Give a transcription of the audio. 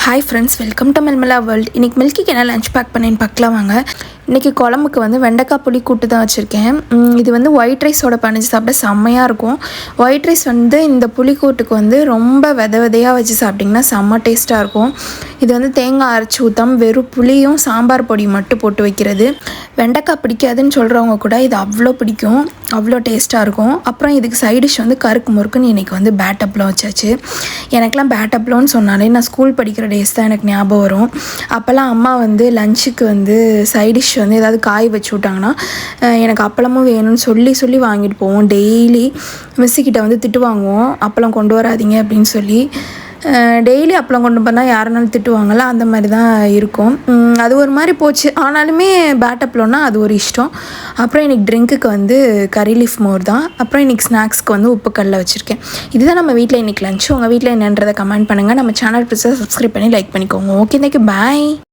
Hi friends, welcome to மெல்மலா world. இன்றைக்கி மில்கிக்கு என்ன லஞ்ச் பேக் பண்ணேன்னு பார்க்கலாம் வாங்க. இன்றைக்கி குழம்புக்கு வந்து வெண்டைக்காய் புளி கூட்டு தான் வச்சுருக்கேன். இது வந்து ஒயிட் ரைஸோட பண்ணிச்சு சாப்பிட செம்மையாக இருக்கும். ஒயிட் ரைஸ் வந்து இந்த புளிக்கூட்டுக்கு வந்து ரொம்ப விதையாக வச்சு சாப்பிட்டிங்கன்னா செம்ம டேஸ்ட்டாக இருக்கும். இது வந்து தேங்காய் அரைச்சி ஊற்றாமல் வெறும் புளியும் சாம்பார் பொடி மட்டும் போட்டு வைக்கிறது. வெண்டைக்காய் பிடிக்காதுன்னு சொல்கிறவங்க கூட இது அவ்வளோ பிடிக்கும், அவ்வளோ டேஸ்ட்டாக இருக்கும். அப்புறம் இதுக்கு சைட் டிஷ் வந்து கருக்கு முறுக்குன்னு இன்றைக்கி வந்து பேட்டப்லாம் வச்சாச்சு. எனக்கெலாம் பேட்டப்லோன்னு சொன்னாலே நான் ஸ்கூல் படிக்கிற டேஸ் தான் எனக்கு ஞாபகம் வரும். அப்போல்லாம் அம்மா வந்து லஞ்சுக்கு வந்து சைட் டிஷ் வந்து ஏதாவது காய் வச்சு விட்டாங்கன்னா எனக்கு அப்பளமும் வேணும்னு சொல்லி வாங்கிட்டு போவோம். டெய்லி மிஸ்ஸுக்கிட்ட வந்து திட்டு வாங்குவோம், அப்பளம் கொண்டு வராதிங்க அப்படின்னு சொல்லி. டெய்லி அப்பளம் கொண்டு போனால் யாருனாலும் திட்டுவாங்கள்ல, அந்த மாதிரி தான் இருக்கும். அது ஒரு மாதிரி போச்சு. ஆனாலுமே பேட்டப்லோன்னா அது ஒரு இஷ்டம். அப்புறம் இன்றைக்கி ட்ரிங்க்குக்கு வந்து கறி லீஃப் மோர் தான். அப்புறம் இன்றைக்கி ஸ்நாக்ஸ்க்கு வந்து உப்பு கடலை வச்சுருக்கேன். இதுதான் நம்ம வீட்டில் இன்றைக்கி லஞ்ச். உங்கள் வீட்டில் என்னன்றதை கமெண்ட் பண்ணுங்கள். நம்ம சேனல் பிடிச்சா சப்ஸ்கிரைப் பண்ணி லைக் பண்ணிக்கோங்க. ஓகே, தேங்க்யூ, பாய்.